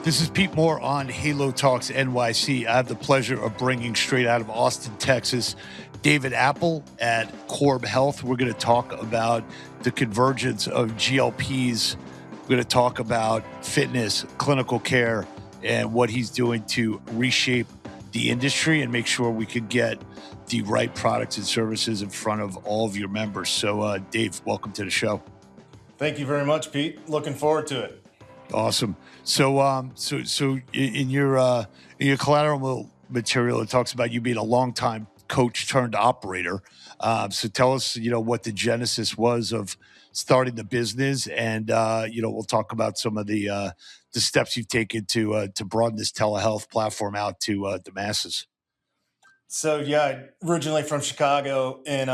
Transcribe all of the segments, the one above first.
This is Pete Moore on Halo Talks NYC. I have the pleasure of bringing straight out of Austin, Texas, David Appel at Corb Health. We're going to talk about the convergence of GLPs. We're going to talk about fitness, clinical care, and what he's doing to reshape the industry and make sure we can get the right products and services in front of all of your members. So, Dave, welcome to the show. Thank you very much, Pete. Looking forward to it. Awesome. So, so in your collateral material, it talks about you being a longtime coach turned operator. So tell us, what the genesis was of starting the business, and we'll talk about some of the steps you've taken to broaden this telehealth platform out to the masses. So yeah, originally from Chicago and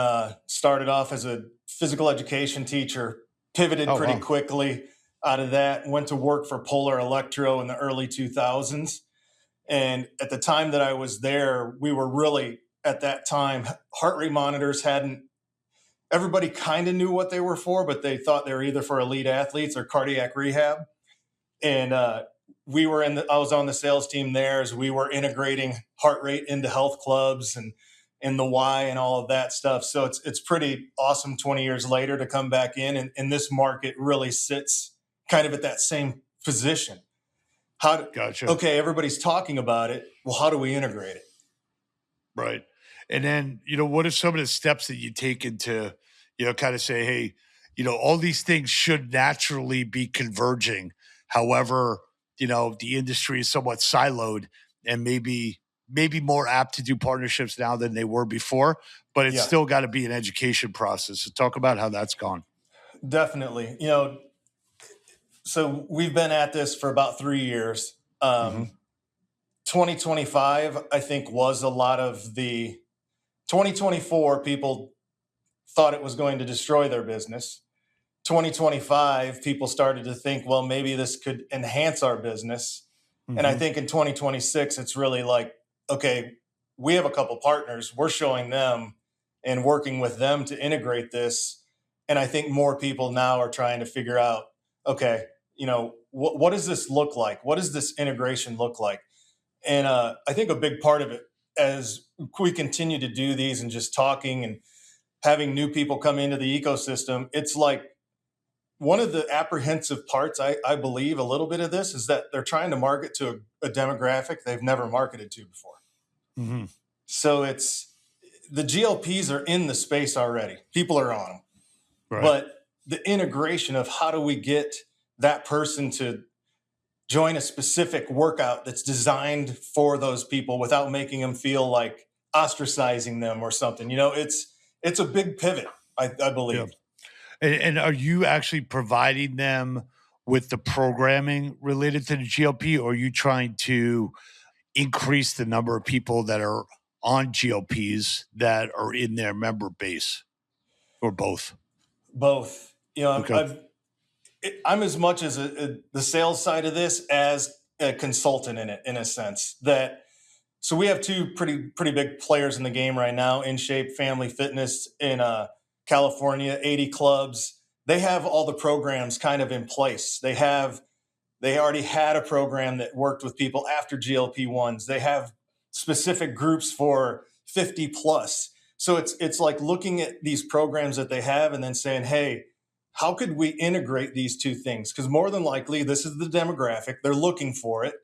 started off as a physical education teacher, pivoted pretty quickly out of that, went to work for Polar Electro in the early 2000s. And at the time that I was there, we were really, at that time, heart rate monitors everybody kind of knew what they were for, but they thought they were either for elite athletes or cardiac rehab. And I was on the sales team there as we were integrating heart rate into health clubs and the why and all of that stuff. So it's pretty awesome 20 years later to come back in, and this market really sits kind of at that same position. Gotcha. Okay, everybody's talking about it. Well, how do we integrate it? Right. And then, what are some of the steps that you take into, kind of say, hey, all these things should naturally be converging. However, the industry is somewhat siloed and maybe more apt to do partnerships now than they were before, but it's still got to be an education process. So talk about how that's gone. Definitely. So we've been at this for about 3 years. 2025, I think, was a lot of the 2024 people thought it was going to destroy their business. 2025, people started to think, well, maybe this could enhance our business. And I think in 2026, it's really like, okay, we have a couple partners. We're showing them and working with them to integrate this. And I think more people now are trying to figure out, okay, what does this look like? What does this integration look like? And I think a big part of it, as we continue to do these and just talking and having new people come into the ecosystem, it's like one of the apprehensive parts, I believe a little bit of this, is that they're trying to market to a demographic they've never marketed to before. So it's the GLPs are in the space already. People are on them. Right. But the integration of how do we get that person to join a specific workout that's designed for those people without making them feel like ostracizing them or something. It's a big pivot, I believe. Yeah. And are you actually providing them with the programming related to the GLP, or are you trying to increase the number of people that are on GLPs that are in their member base, or both? Both. Okay. I'm as much as the sales side of this as a consultant in it, in a sense that. So we have two pretty big players in the game right now. In Shape Family Fitness in California, 80 clubs. They have all the programs kind of in place. They already had a program that worked with people after GLP-1s. They have specific groups for 50 plus. So it's like looking at these programs that they have and then saying, hey, how could we integrate these two things? Because more than likely, this is the demographic. They're looking for it.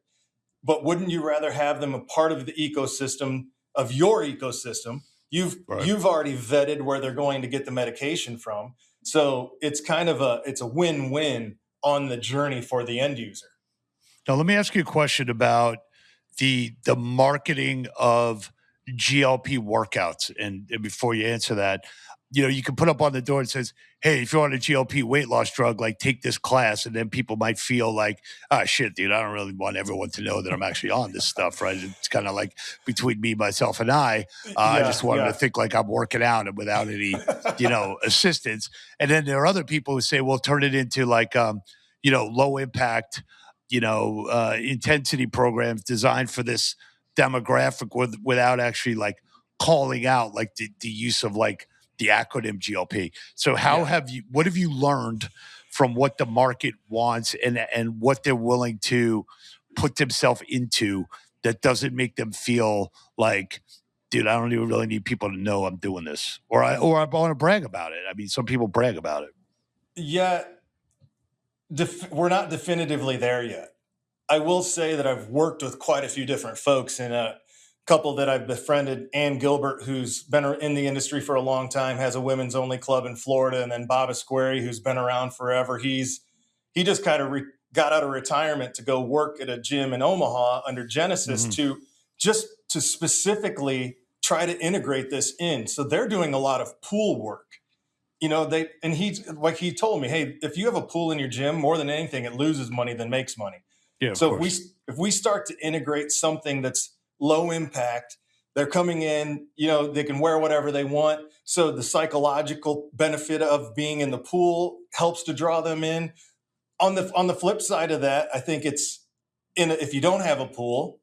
But wouldn't you rather have them a part of the ecosystem, of your ecosystem? You've already vetted where they're going to get the medication from. So it's kind of it's a win-win on the journey for the end user. Now, let me ask you a question about the marketing of GLP workouts. And before you answer that, you can put up on the door and says, hey, if you're on a GLP weight loss drug, like take this class. And then people might feel like, shit, dude, I don't really want everyone to know that I'm actually on this stuff, right? It's kind of like between me, myself, and I just wanted to think like I'm working out and without any, assistance. And then there are other people who say, well, turn it into like, low impact, intensity programs designed for this demographic without actually like calling out like the use of like the acronym GLP. So what have you learned from what the market wants and what they're willing to put themselves into that doesn't make them feel like, dude, I don't even really need people to know I'm doing this, or I want to brag about it. I mean, some people brag about it. Yeah, we're not definitively there yet. I will say that I've worked with quite a few different folks, and a couple that I've befriended, Ann Gilbert, who's been in the industry for a long time, has a women's only club in Florida, and then Bob Esqueri, who's been around forever. He just kind of got out of retirement to go work at a gym in Omaha under Genesis to specifically try to integrate this in. So they're doing a lot of pool work. He told me, hey, if you have a pool in your gym, more than anything, it loses money than makes money. Yeah, of So course. if we start to integrate something that's low impact, they're coming in, they can wear whatever they want. So the psychological benefit of being in the pool helps to draw them in. On the flip side of that, I think if you don't have a pool,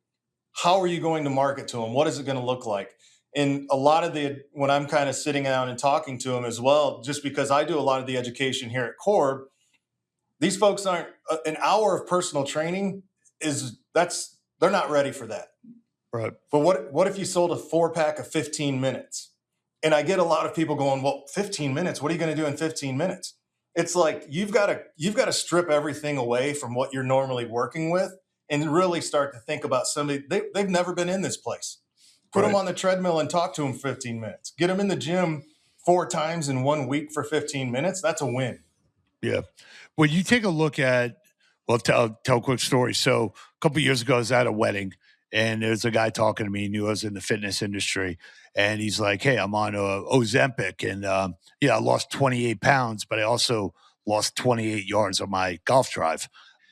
how are you going to market to them? What is it going to look like? And a lot of when I'm kind of sitting down and talking to them as well, just because I do a lot of the education here at Corb, these folks aren't an hour of personal training they're not ready for that. Right. But what if you sold a 4-pack of 15 minutes? And I get a lot of people going, well, 15 minutes, what are you going to do in 15 minutes? It's like, you've got to strip everything away from what you're normally working with and really start to think about somebody. They've never been in this place. Put them on the treadmill and talk to them 15 minutes. Get them in the gym 4 times in 1 week for 15 minutes. That's a win. Yeah. When you take a look at, well, tell a quick story. So a couple of years ago, I was at a wedding, and there's a guy talking to me. He knew I was in the fitness industry, and he's like, "Hey, I'm on Ozempic, and I lost 28 pounds, but I also lost 28 yards on my golf drive."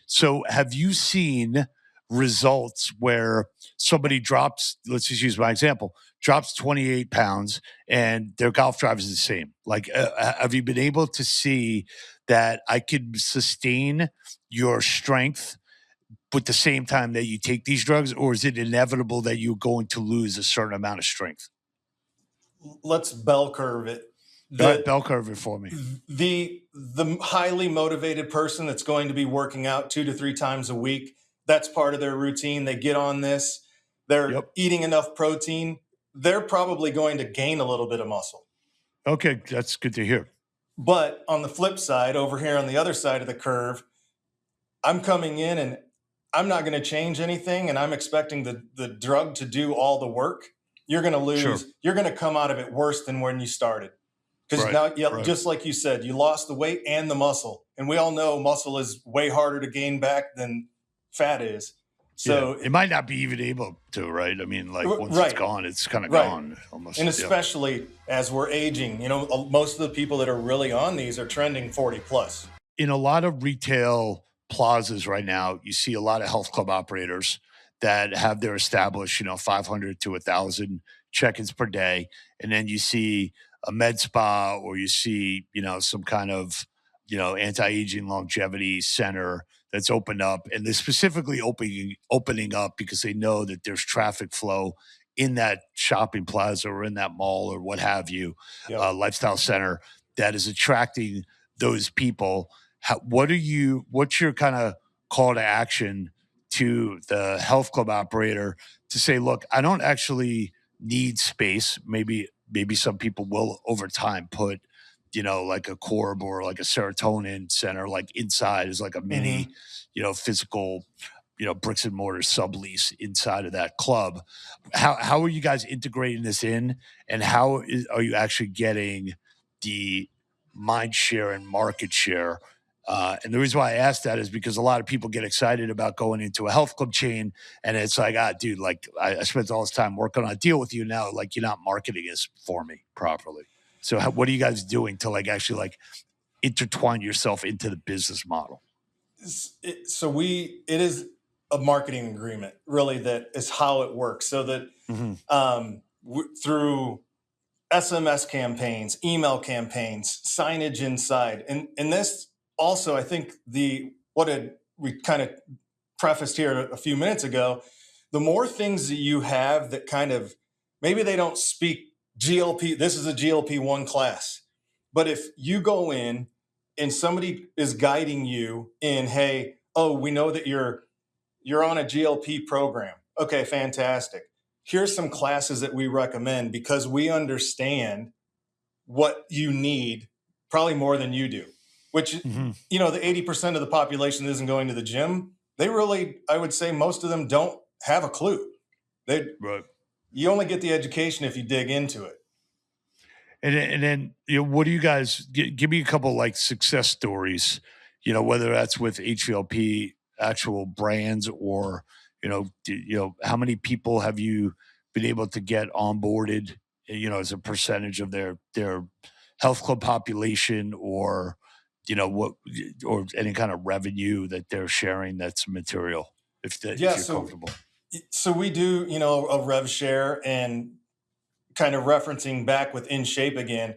So, have you seen results where somebody drops? Let's just use my example: drops 28 pounds, and their golf drive is the same. Like, have you been able to see that I could sustain your strength with the same time that you take these drugs, or is it inevitable that you're going to lose a certain amount of strength? Let's bell curve it. All right, bell curve it for me. The highly motivated person that's going to be working out 2 to 3 times a week, that's part of their routine. They get on this, they're eating enough protein, they're probably going to gain a little bit of muscle. Okay, that's good to hear. But on the flip side, over here on the other side of the curve, I'm coming in and I'm not going to change anything, and I'm expecting the drug to do all the work. You're going to lose. Sure. You're going to come out of it worse than when you started. Because just like you said, you lost the weight and the muscle. And we all know muscle is way harder to gain back than fat is. So it might not be even able to, right? I mean, like once it's gone, it's kind of gone almost. And especially as we're aging, most of the people that are really on these are trending 40 plus. In a lot of retail plazas right now, you see a lot of health club operators that have their established, 500 to 1,000 check-ins per day. And then you see a med spa, or you see, some kind of, anti-aging longevity center that's opened up, and they're specifically opening up because they know that there's traffic flow in that shopping plaza or in that mall or what have you, lifestyle center that is attracting those people. What's your kind of call to action to the health club operator to say, look, I don't actually need space. Maybe some people will over time put, like a Corb or like a serotonin center, like inside is like a mini, physical, bricks and mortar sublease inside of that club. How are you guys integrating this in, and are you actually getting the mind share and market share? And the reason why I asked that is because a lot of people get excited about going into a health club chain, and it's like, dude, like I spent all this time working on a deal with you. Now, like, you're not marketing this for me properly. So what are you guys doing to actually intertwine yourself into the business model? It is a marketing agreement, really, that is how it works. So that through SMS campaigns, email campaigns, signage inside, and this also, I think we kind of prefaced here a few minutes ago, the more things that you have that kind of, maybe they don't speak GLP, this is a GLP-1 class, but if you go in and somebody is guiding you in, hey, we know that you're you're on a GLP program. Okay, fantastic. Here's some classes that we recommend because we understand what you need probably more than you do, which, Mm-hmm. the 80% of the population isn't going to the gym. They really, I would say most of them don't have a clue. Right. You only get the education if you dig into it. And then what do you guys give me a couple like success stories? Whether that's with HVLP actual brands or how many people have you been able to get onboarded? As a percentage of their health club population, or what, or any kind of revenue that they're sharing that's material. If Yeah, you're comfortable. so we do, a rev share, and kind of referencing back with In Shape again.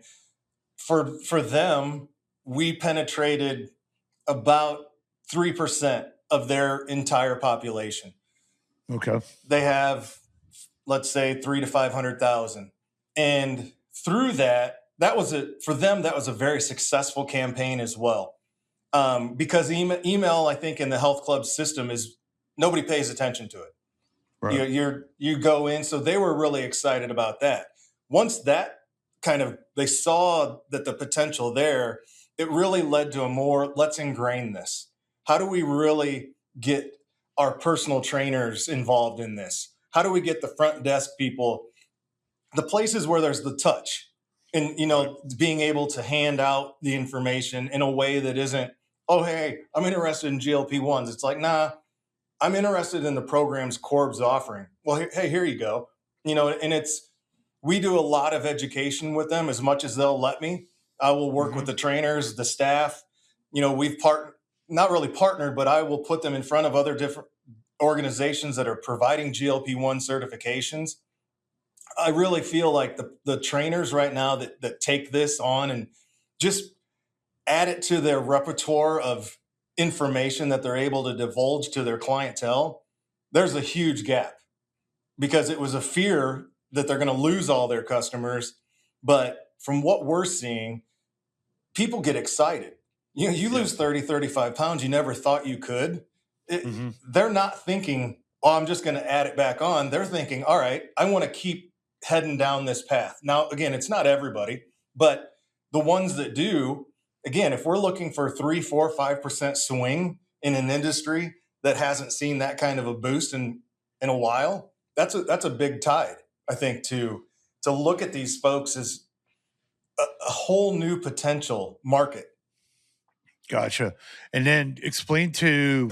For them, we penetrated about 3% of their entire population. Okay. They have, let's say, 300,000 to 500,000, and through that was for them. That was a very successful campaign as well, because email, I think, in the health club system is nobody pays attention to it. Right. You go in, so they were really excited about that. Once that they saw that the potential there, it really led to a more, let's ingrain this. How do we really get our personal trainers involved in this? How do we get the front desk people, the places where there's the touch, and Right. being able to hand out the information in a way that isn't, oh hey, I'm interested in GLP-1s. It's like, nah, I'm interested in the programs Corb's offering. Well, hey, here you go. And we do a lot of education with them as much as they'll let me. I will work with Mm-hmm. the trainers, the staff. We've not really partnered, but I will put them in front of other different organizations that are providing GLP-1 certifications. I really feel like the trainers right now that take this on and just add it to their repertoire of information that they're able to divulge to their clientele, there's a huge gap, because it was a fear that they're going to lose all their customers. But from what we're seeing, people get excited. You Yeah. lose 30, 35 pounds you never thought you could. Mm-hmm. They're not thinking, oh, I'm just going to add it back on. They're thinking, all right, I want to keep heading down this path. Now, again, it's not everybody, but the ones that do, again, if we're looking for 3, 4, 5% swing in an industry that hasn't seen that kind of a boost in a while, that's a big tide, I think, to look at these folks as a whole new potential market. Gotcha. And then explain to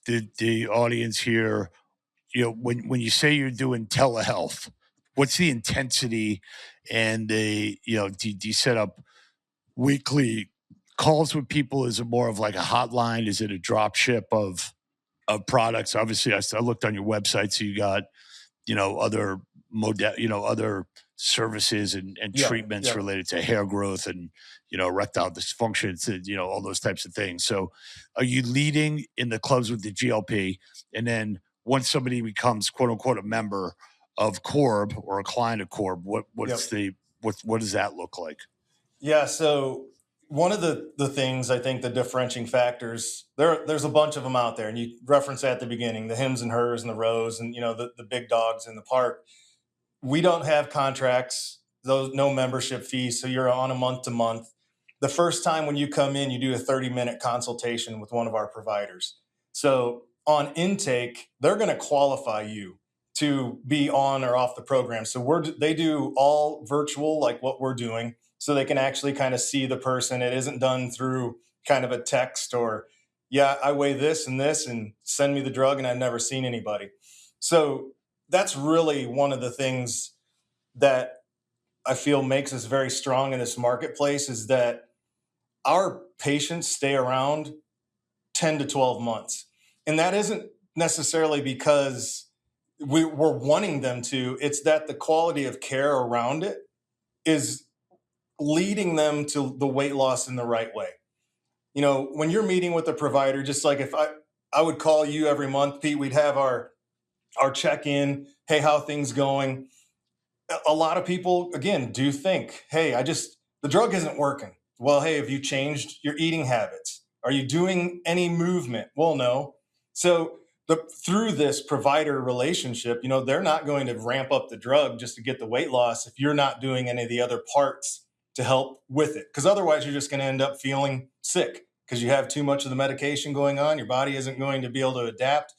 the audience here, when you say you're doing telehealth, what's the intensity, and do you set up weekly calls with people? Is it more of like a hotline? Is it a drop ship of products? Obviously, I looked on your website, so you got other other services and Yeah, treatments yeah. related to hair growth and erectile dysfunction, to all those types of things. So are you leading in the clubs with the GLP, and then once somebody becomes quote unquote a member of Corb or a client of Corb, Yep. what does that look like? Yeah. So one of the things, I think, the differentiating factors, there's a bunch of them out there, and you referenced at the beginning the hims and hers and the rows, and the big dogs in the park. We don't have contracts, those no membership fees, so you're on a month to month. The first time when you come in, you do a 30-minute consultation with one of our providers. So on intake, they're going to qualify you to be on or off the program. So they do all virtual, like what we're doing, so they can actually kind of see the person. It isn't done through kind of a text or, yeah, I weigh this and send me the drug, and I've never seen anybody. So that's really one of the things that I feel makes us very strong in this marketplace, is that our patients stay around 10 to 12 months. And that isn't necessarily because we're wanting them to, it's that the quality of care around it is leading them to the weight loss in the right way. When you're meeting with a provider, just like if I would call you every month, Pete, we'd have our check-in, hey, how things going? A lot of people, again, do think, hey, the drug isn't working. Well, hey, have you changed your eating habits? Are you doing any movement? Well, no. So through this provider relationship, they're not going to ramp up the drug just to get the weight loss if you're not doing any of the other parts to help with it. Because otherwise, you're just going to end up feeling sick because you have too much of the medication going on. Your body isn't going to be able to adapt.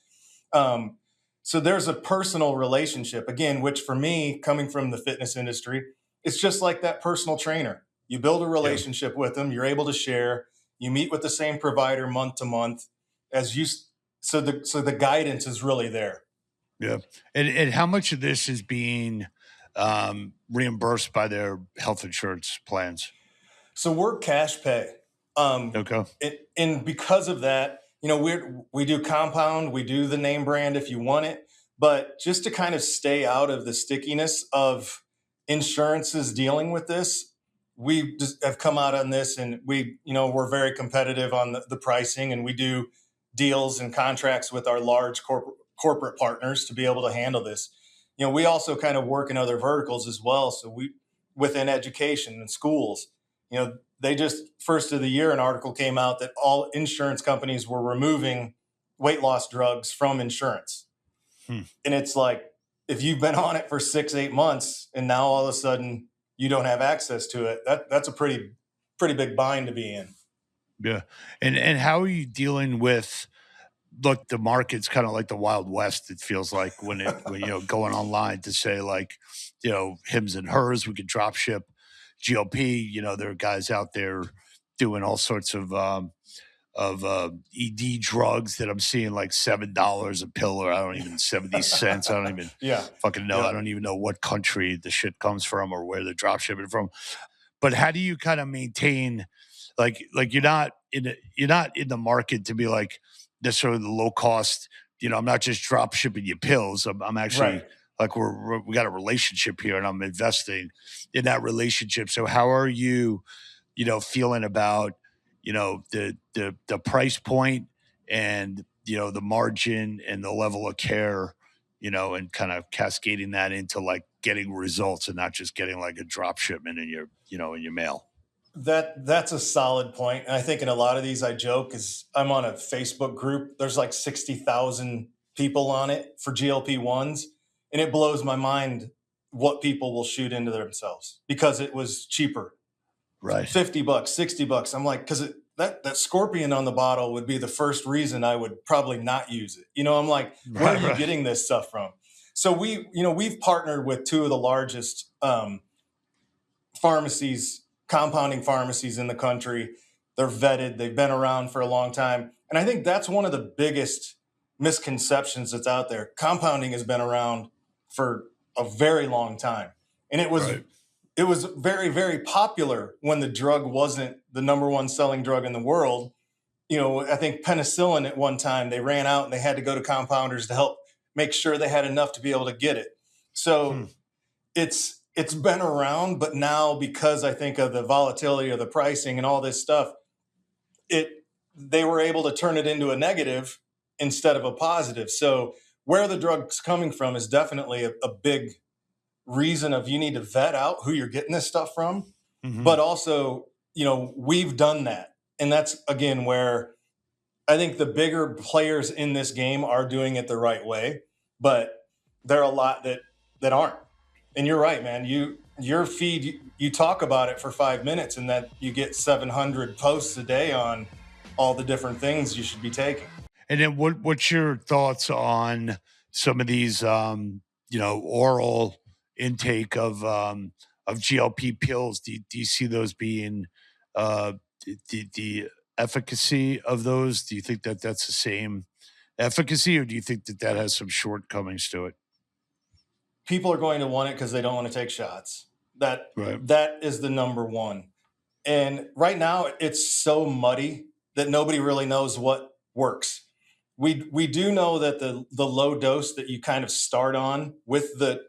So there's a personal relationship, again, which for me, coming from the fitness industry, it's just like that personal trainer. You build a relationship with them, you're able to share, you meet with the same provider month to month as you. So the guidance is really there. Yeah. And how much of this is being reimbursed by their health insurance plans? So we're cash pay. Okay. And because of that, we do compound, we do the name brand if you want it, but just to kind of stay out of the stickiness of insurances dealing with this, we just have come out on this, and we're very competitive on the pricing, and we do deals and contracts with our large corporate partners to be able to handle this. We also kind of work in other verticals as well. So within education and schools, they just first of the year, an article came out that all insurance companies were removing weight loss drugs from insurance. And it's like, if you've been on it for 6-8 months and now all of a sudden you don't have access to it, that's a pretty big bind to be in. Yeah. And how are you dealing with, look, the market's kind of like the Wild West, it feels like, when going online to say, like, hims and hers, we could drop ship GLP. There are guys out there doing all sorts of ED drugs that I'm seeing like $7 a pill, or 70 cents. I don't even fucking know. Yeah. I don't even know what country the shit comes from or where they're drop shipping from. But how do you kind of maintain, like you're not in the market to be like necessarily the low cost. I'm not just drop shipping you pills. I'm actually Right. like we got a relationship here, and I'm investing in that relationship. So how are you, feeling about the price point and the margin and the level of care, and kind of cascading that into like getting results and not just getting like a drop shipment in your in your mail. That's a solid point. And I think in a lot of these, I joke, is I'm on a Facebook group. There's like 60,000 people on it for GLP-1s. And it blows my mind what people will shoot into themselves because it was cheaper. Right. $50, $60. I'm like, because that scorpion on the bottle would be the first reason I would probably not use it. I'm like, where are you getting this stuff from? So we've partnered with two of the largest pharmacies, compounding pharmacies in the country. They're vetted. They've been around for a long time. And I think that's one of the biggest misconceptions that's out there. Compounding has been around for a very long time. And it was very, very popular when the drug wasn't the number one selling drug in the world. I think penicillin at one time, they ran out and they had to go to compounders to help make sure they had enough to be able to get it. So it's been around, but now because I think of the volatility of the pricing and all this stuff, they were able to turn it into a negative instead of a positive. So where the drug's coming from is definitely a big reason of you need to vet out who you're getting this stuff from. But also, we've done that. And that's, again, where I think the bigger players in this game are doing it the right way, but there are a lot that aren't. And you're right, man. Your feed, you talk about it for 5 minutes, and that you get 700 posts a day on all the different things you should be taking. And then what's your thoughts on some of these oral intake of GLP pills? Do you see those being the efficacy of those? Do you think that that's the same efficacy, or do you think that that has some shortcomings to it? People are going to want it because they don't want to take shots. Right. That is the number one. And right now it's so muddy that nobody really knows what works. We do know that the low dose that you kind of start on with the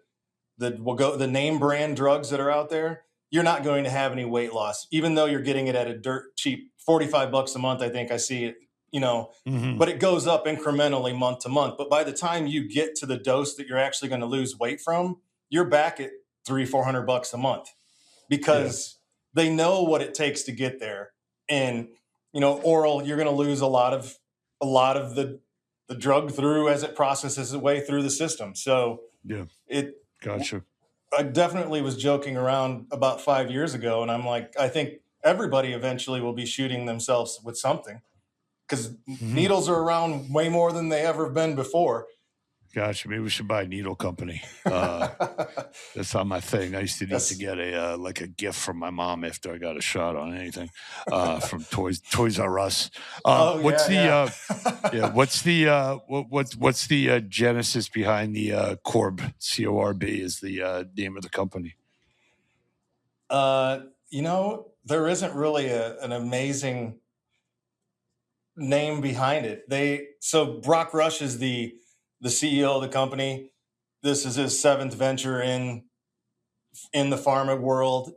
name brand drugs that are out there, you're not going to have any weight loss, even though you're getting it at a dirt cheap $45 a month. I think I see it, but it goes up incrementally month to month. But by the time you get to the dose that you're actually going to lose weight from, you're back at $300-400 a month because they know what it takes to get there. And oral, you're going to lose a lot of the the drug through as it processes its way through the system. So Yeah. it, Gotcha. I definitely was joking around about 5 years ago, and I'm like, I think everybody eventually will be shooting themselves with something, because needles are around way more than they ever have been before. Gotcha. Maybe we should buy a needle company. That's not my thing. I used to need to That's, get a like a gift from my mom after I got a shot on anything from Toys R Us. oh What's yeah, the yeah. yeah? What's the genesis behind the Corb? CORB is the name of the company. There isn't really an amazing name behind it. So Brock Rush is the CEO of the company. This is his seventh venture in the pharma world.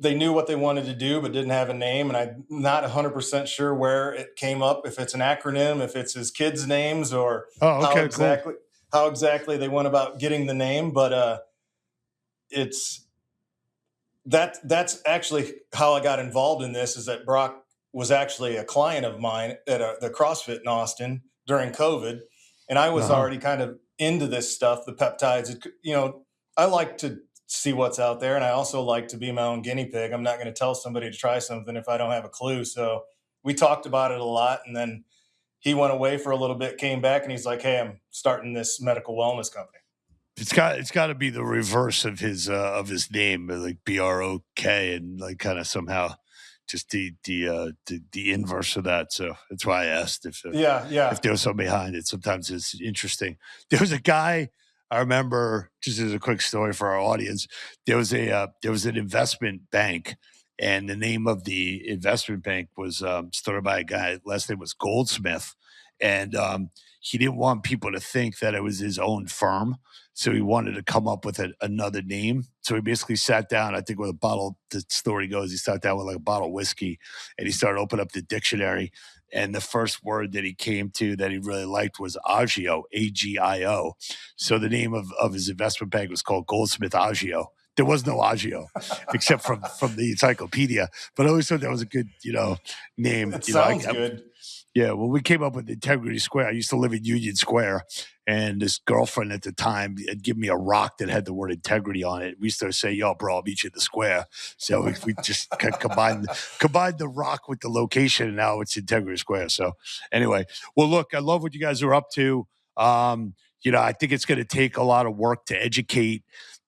They knew what they wanted to do, but didn't have a name, and I'm not 100% sure where it came up. If it's an acronym, if it's his kids' names, or Oh, how okay, cool. exactly they went about getting the name. But it's that's actually how I got involved in this. Is that Brock was actually a client of mine at the CrossFit in Austin during COVID, and I was Uh-huh. already kind of into this stuff, the peptides. I like to see what's out there, and I also like to be my own guinea pig. I'm not going to tell somebody to try something if I don't have a clue. So we talked about it a lot, and then he went away for a little bit, came back, and he's like, "Hey, I'm starting this medical wellness company." It's got to be the reverse of his name, like BROK, and like kind of somehow just the inverse of that. So that's why I asked Yeah, if yeah, there was something behind it. Sometimes it's interesting. There was a guy I remember, just as a quick story for our audience. There was an investment bank, and the name of the investment bank was started by a guy. Last name was Goldsmith, and he didn't want people to think that it was his own firm. So he wanted to come up with another name. So he basically sat down, I think with a bottle, the story goes, he sat down with like a bottle of whiskey and he started opening up the dictionary. And the first word that he came to that he really liked was Agio, Agio. So the name of his investment bank was called Goldsmith Agio. There was no Agio except from the encyclopedia. But I always thought that was a good, name. it sounds good. Yeah, when we came up with Integrity Square, I used to live in Union Square, and this girlfriend at the time had given me a rock that had the word integrity on it. We used to say, "Yo, bro, I'll meet you at the square." So we just combined the rock with the location, and now it's Integrity Square. So anyway, well, look, I love what you guys are up to. I think it's going to take a lot of work to educate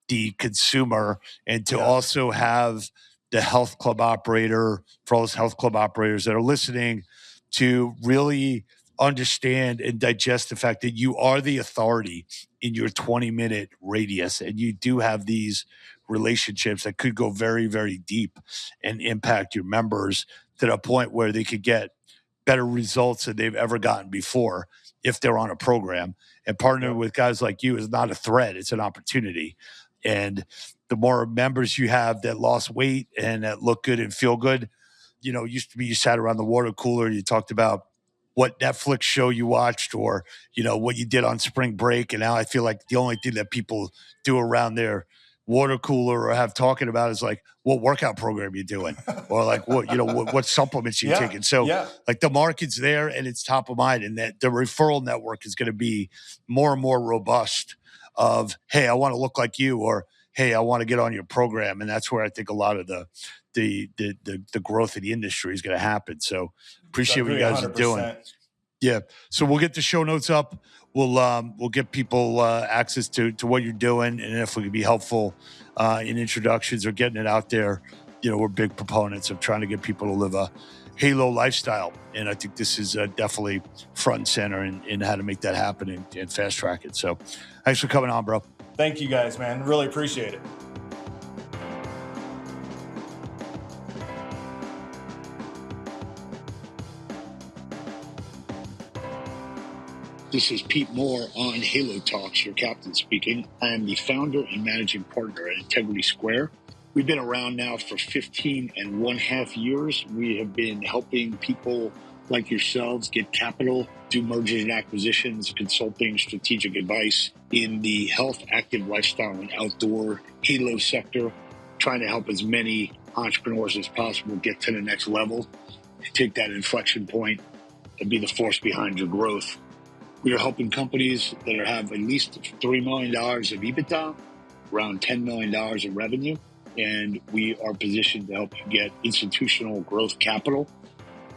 the consumer and to Yeah, also have the health club operator, for all those health club operators that are listening, to really understand and digest the fact that you are the authority in your 20-minute radius and you do have these relationships that could go very, very deep and impact your members to the point where they could get better results than they've ever gotten before if they're on a program. And partnering yep. with guys like you is not a threat, it's an opportunity. And the more members you have that lost weight and that look good and feel good, used to be you sat around the water cooler, you talked about what Netflix show you watched or, what you did on spring break. And now I feel like the only thing that people do around their water cooler or have talking about is like, what workout program you're doing or like what supplements you're Yeah, taking. So yeah. like the market's there and it's top of mind, and that the referral network is going to be more and more robust of, hey, I want to look like you, or, hey, I want to get on your program. And that's where I think a lot of the growth of the industry is going to happen. So I appreciate what you agree guys are doing. 100%. Yeah. So we'll get the show notes up. We'll get people access to what you're doing, and if we can be helpful in introductions or getting it out there, we're big proponents of trying to get people to live a Halo lifestyle, and I think this is definitely front and center in how to make that happen and fast track it. So, thanks for coming on, bro. Thank you guys, man. Really appreciate it. This is Pete Moore on Halo Talks, your captain speaking. I am the founder and managing partner at Integrity Square. We've been around now for 15 and 1/2 years. We have been helping people like yourselves get capital, do mergers and acquisitions, consulting, strategic advice in the health, active lifestyle, and outdoor Halo sector, trying to help as many entrepreneurs as possible get to the next level, take that inflection point, and be the force behind your growth. We are helping companies that have at least $3 million of EBITDA, around $10 million of revenue, and we are positioned to help you get institutional growth capital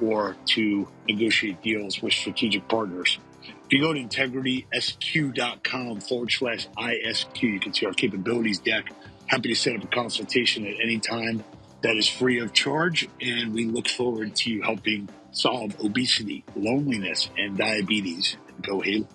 or to negotiate deals with strategic partners. If you go to integritysq.com/ISQ, you can see our capabilities deck. Happy to set up a consultation at any time. That is free of charge, and we look forward to helping solve obesity, loneliness, and diabetes. Go Halo.